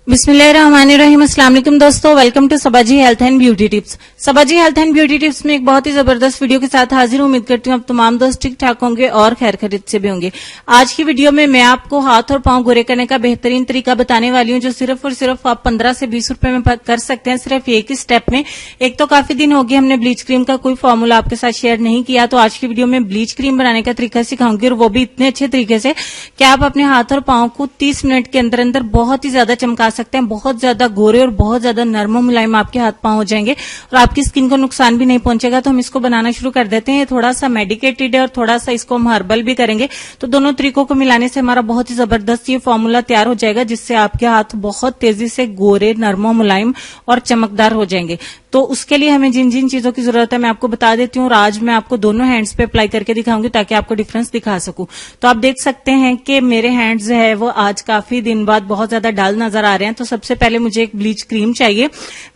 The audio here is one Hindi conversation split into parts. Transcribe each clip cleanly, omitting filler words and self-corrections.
बिस्मिल्लाहिर्रहमानिर्रहीम। अस्सलाम वालेकुम दोस्तों, welcome to Sabaji health and beauty tips. Sabaji health and beauty tips में एक बहुत ही जबरदस्त वीडियो के साथ हाजिर हूं। उम्मीद करती हूं आप तमाम दोस्त ठीक ठाक होंगे और खैर खैरियत से भी होंगे। आज की वीडियो में मैं आपको हाथ और पांव गोरे करने का बेहतरीन तरीका बताने वाली हूं, जो सिर्फ और सिर्फ आप 15 से 20 रुपए में कर सकते हैं, सिर्फ एक ही स्टेप में। एक तो काफी दिन हो गए हमने ब्लीच क्रीम का कोई फॉर्मूला आपके साथ शेयर नहीं किया, तो आज की वीडियो में ब्लीच क्रीम बनाने का तरीका सिखाऊंगी, और वो भी इतने अच्छे तरीके से कि आप अपने हाथ और पांव को 30 मिनट के अंदर अंदर बहुत ही ज्यादा चमका सकते हैं। बहुत ज्यादा गोरे और बहुत ज्यादा नरम मुलायम आपके हाथ पांव हो जाएंगे और आपकी स्किन को नुकसान भी नहीं पहुंचेगा। तो हम इसको बनाना शुरू कर देते हैं। ये थोड़ा सा मेडिकेटेड है और थोड़ा सा इसको हम हर्बल भी करेंगे, तो दोनों तरीकों को मिलाने से हमारा बहुत ही जबरदस्त ये फॉर्मूला तैयार हो जाएगा, जिससे आपके हाथ बहुत तेजी से गोरे, नरम, मुलायम और चमकदार हो जाएंगे। तो उसके लिए हमें जिन जिन चीजों की जरूरत है मैं आपको बता देती हूँ, और आज मैं आपको दोनों हैंड्स पे अप्लाई करके दिखाऊंगी ताकि आपको डिफरेंस दिखा सकूं। तो आप देख सकते हैं कि मेरे हैंड्स है वो आज काफी दिन बाद बहुत ज्यादा डल नजर आ रहे हैं। तो सबसे पहले मुझे एक ब्लीच क्रीम चाहिए,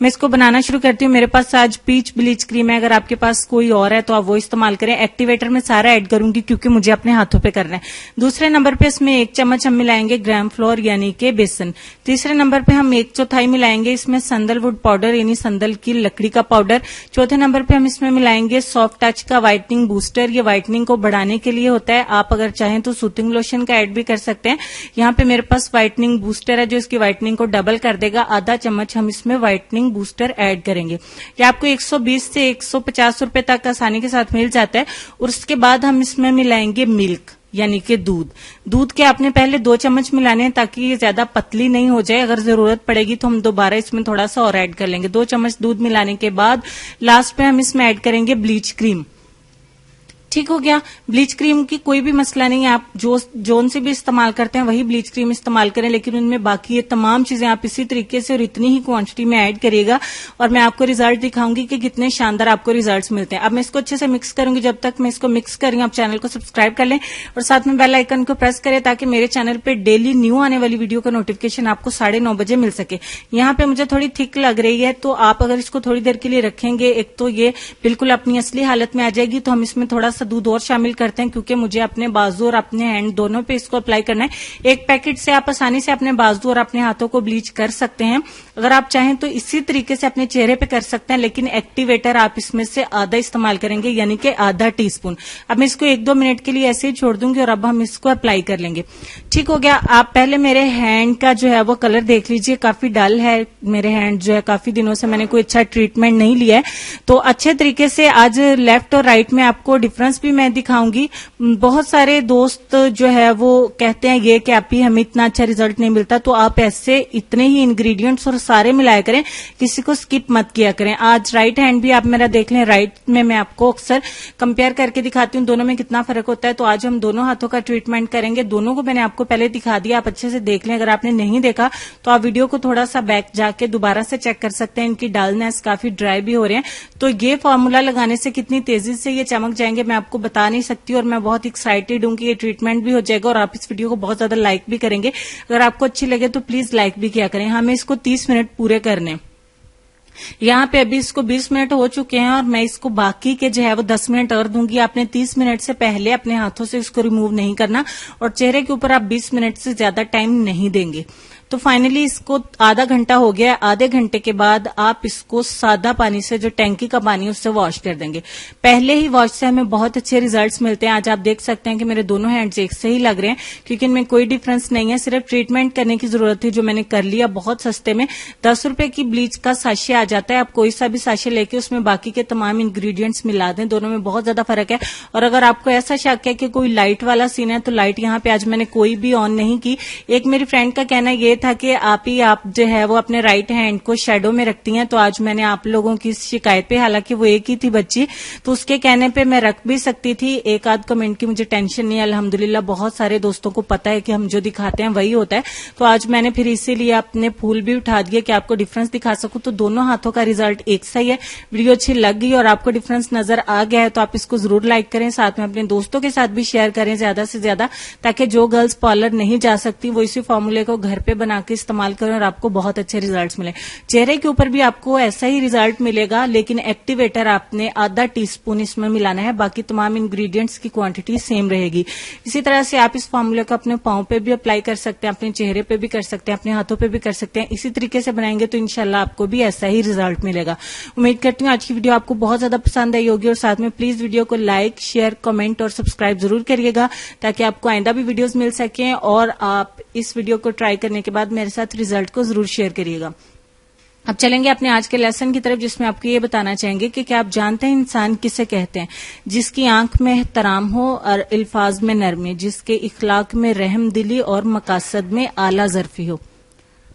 मैं इसको बनाना शुरू करती हूँ। मेरे पास आज पीच ब्लीच क्रीम है, अगर आपके पास कोई और है तो आप वो इस्तेमाल करें। एक्टिवेटर में सारा ऐड करूंगी क्योंकि मुझे अपने हाथों पे करना है। दूसरे नंबर पे इसमें 1 चम्मच हम मिलाएंगे ग्राम फ्लोर यानी कि बेसन। तीसरे नंबर पे हम 1/4 मिलाएंगे इसमें संदलवुड पाउडर यानी संदल की लकड़ी का पाउडर। चौथे नंबर पे हम इसमें मिलाएंगे सॉफ्ट टच का व्हाइटनिंग बूस्टर, ये व्हाइटनिंग को बढ़ाने के लिए होता है। आप अगर चाहें तो सूथिंग लोशन का ऐड भी कर सकते हैं। यहाँ पे मेरे पास व्हाइटनिंग बूस्टर है जो इसकी व्हाइटनिंग को डबल कर देगा। आधा चम्मच हम इसमें व्हाइटनिंग बूस्टर ऐड करेंगे। ये आपको 120 से 150 रुपए तक आसानी के साथ मिल जाता है। और उसके बाद हम इसमें मिलाएंगे मिल्क यानी कि दूध के आपने पहले 2 चम्मच मिलाने हैं ताकि ये ज्यादा पतली नहीं हो जाए। अगर जरूरत पड़ेगी तो हम दोबारा इसमें थोड़ा सा और ऐड कर लेंगे। 2 चम्मच दूध मिलाने के बाद लास्ट में हम इसमें ऐड करेंगे ब्लीच क्रीम। ठीक हो गया। ब्लीच क्रीम की कोई भी मसला नहीं है, आप जोन से भी इस्तेमाल करते हैं वही ब्लीच क्रीम इस्तेमाल करें, लेकिन उनमें बाकी ये तमाम चीजें आप इसी तरीके से और इतनी ही क्वांटिटी में ऐड करिएगा, और मैं आपको रिजल्ट दिखाऊंगी कि कितने शानदार आपको रिजल्ट्स मिलते हैं। अब मैं इसको अच्छे से मिक्स करूंगी। जब तक मैं इसको मिक्स कर रही हूं, आप चैनल को सब्सक्राइब कर लें और साथ में बेल आइकन को प्रेस करें ताकि मेरे चैनल पर डेली न्यू आने वाली वीडियो का नोटिफिकेशन आपको 9:30 बजे मिल सके। यहाँ पे मुझे थोड़ी थिक लग रही है, तो आप अगर इसको थोड़ी देर के लिए रखेंगे, एक तो ये बिल्कुल अपनी असली हालत में आ जाएगी। तो हम इसमें थोड़ा सा दूध और शामिल करते हैं क्योंकि मुझे अपने बाजू और अपने हैंड दोनों पे इसको अप्लाई करना है। एक पैकेट से आप आसानी से अपने बाजू और अपने हाथों को ब्लीच कर सकते हैं। अगर आप चाहें तो इसी तरीके से अपने चेहरे पे कर सकते हैं, लेकिन एक्टिवेटर आप इसमें से आधा इस्तेमाल करेंगे यानी कि आधा टीस्पून। अब मैं इसको 1-2 मिनट के लिए ऐसे ही छोड़ दूंगी और अब हम इसको अप्लाई कर लेंगे। ठीक हो गया। आप पहले मेरे हैंड का जो है वो कलर देख लीजिए, काफी डल है मेरे हैंड जो है। काफी दिनों से मैंने कोई अच्छा ट्रीटमेंट नहीं लिया है, तो अच्छे तरीके से आज लेफ्ट और राइट में आपको डिफरेंस भी मैं दिखाऊंगी। बहुत सारे दोस्त जो है वो कहते हैं ये कि आप ही हमें इतना अच्छा रिजल्ट नहीं मिलता, तो आप ऐसे इतने ही इंग्रेडिएंट्स और सारे मिलाया करें, किसी को स्किप मत किया करें। आज राइट हैंड भी आप मेरा देख लें। राइट में मैं आपको अक्सर कंपेयर करके दिखाती हूँ दोनों में कितना फर्क होता है। तो आज हम दोनों हाथों का ट्रीटमेंट करेंगे। दोनों को मैंने आपको पहले दिखा दिया, आप अच्छे से देख लें। अगर आपने नहीं देखा तो आप वीडियो को थोड़ा सा बैक जाके दोबारा से चेक कर सकते हैं। इनकी डलनेस काफी ड्राई भी हो रहे हैं, तो ये फॉर्मूला लगाने से कितनी तेजी से ये चमक जाएंगे मैं आपको बता नहीं सकती। और मैं बहुत एक्साइटेड हूं कि ये ट्रीटमेंट भी हो जाएगा और आप इस वीडियो को बहुत ज्यादा लाइक भी करेंगे। अगर आपको अच्छी लगे तो प्लीज लाइक भी किया करें। हमें इसको 30 मिनट पूरे करने। यहाँ पे अभी इसको 20 मिनट हो चुके हैं और मैं इसको बाकी के जो है वो 10 मिनट और दूंगी। आपने 30 मिनट से पहले अपने हाथों से इसको रिमूव नहीं करना और चेहरे के ऊपर आप 20 मिनट से ज्यादा टाइम नहीं देंगे। तो फाइनली इसको आधा घंटा हो गया। आधे घंटे के बाद आप इसको सादा पानी से, जो टैंकी का पानी है उससे वॉश कर देंगे। पहले ही वॉश से हमें बहुत अच्छे रिजल्ट्स मिलते हैं। आज आप देख सकते हैं कि मेरे दोनों हैंड्स एक से ही लग रहे हैं क्योंकि इनमें कोई डिफरेंस नहीं है। सिर्फ ट्रीटमेंट करने की जरूरत थी जो मैंने कर लिया बहुत सस्ते में। 10 रुपए की ब्लीच का साशे आ जाता है। आप कोई सा भी साशे लेके उसमें बाकी के तमाम इंग्रेडिएंट्स मिला दें, दोनों में बहुत ज्यादा फर्क है। और अगर आपको ऐसा शक है कि कोई लाइट वाला सीन है तो लाइट यहाँ पे आज मैंने कोई भी ऑन नहीं की। एक मेरी फ्रेंड का कहना ये था कि आप जो है वो अपने राइट हैंड को शेडो में रखती हैं, तो आज मैंने आप लोगों की शिकायत पे, हालांकि वो एक ही थी बच्ची, तो उसके कहने पे मैं रख भी सकती थी। एक आध कमेंट की मुझे टेंशन नहीं है, अल्हम्दुलिल्लाह बहुत सारे दोस्तों को पता है कि हम जो दिखाते हैं वही होता है। तो आज मैंने फिर इसीलिए अपने फूल भी उठा दिए कि आपको डिफरेंस दिखा सकूं। तो दोनों हाथों का रिजल्ट एक सा ही है। वीडियो अच्छी लग गई और आपको डिफरेंस नजर आ गया है तो आप इसको जरूर लाइक करें, साथ में अपने दोस्तों के साथ भी शेयर करें ज्यादा से ज्यादा, ताकि जो गर्ल्स पार्लर नहीं जा सकती वो इसी फॉर्मूले को घर पे बना बना के इस्तेमाल करें और आपको बहुत अच्छे रिजल्ट्स मिले। चेहरे के ऊपर भी आपको ऐसा ही रिजल्ट मिलेगा, लेकिन एक्टिवेटर आपने आधा टीस्पून इसमें मिलाना है, बाकी तमाम इंग्रेडिएंट्स की क्वांटिटी सेम रहेगी। इसी तरह से आप इस फॉर्मूले को अपने पांव पे भी अप्लाई कर सकते हैं, अपने चेहरे पे भी कर सकते हैं, अपने हाथों पे भी कर सकते हैं। इसी तरीके से बनाएंगे तो इंशाल्लाह आपको भी ऐसा ही रिजल्ट मिलेगा। उम्मीद करती हूँ आज की वीडियो आपको बहुत ज्यादा पसंद आई होगी और साथ में प्लीज वीडियो को लाइक, शेयर, कमेंट और सब्सक्राइब जरूर करिएगा ताकि आपको आइंदा भी वीडियोस मिल सकें और आप इस वीडियो को ट्राई करने के बाद मेरे साथ रिजल्ट को जरूर शेयर करिएगा। अब चलेंगे अपने आज के लेसन की तरफ, जिसमें आपको ये बताना चाहेंगे कि क्या आप जानते हैं इंसान किसे कहते हैं? जिसकी आंख में एहतराम हो और अल्फाज में नरमी, जिसके इखलाक में रहम दिली और मकासद में आला ज़र्फी हो।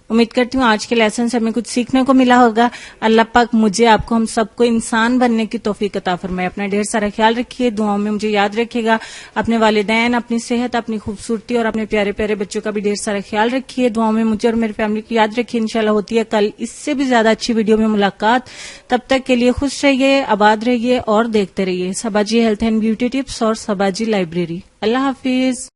उम्मीद करती हूँ आज के लेसन से हमें कुछ सीखने को मिला होगा। अल्लाह पाक मुझे, आपको, हम सबको इंसान बनने की तौफीक अता फरमाए। अपना ढेर सारा ख्याल रखिए, दुआओं में मुझे याद रखिएगा। अपने वालिदैन, अपनी सेहत, अपनी खूबसूरती और अपने प्यारे प्यारे बच्चों का भी ढेर सारा ख्याल रखिए। दुआओं में मुझे और मेरी फैमिली को याद रखिए। इंशाल्लाह होती है कल इससे भी ज्यादा अच्छी वीडियो में मुलाकात। तब तक के लिए खुश रहिए, आबाद रहिए और देखते रहिए सबाजी हेल्थ एंड ब्यूटी टिप्स और सबाजी लाइब्रेरी। अल्लाह हाफिज।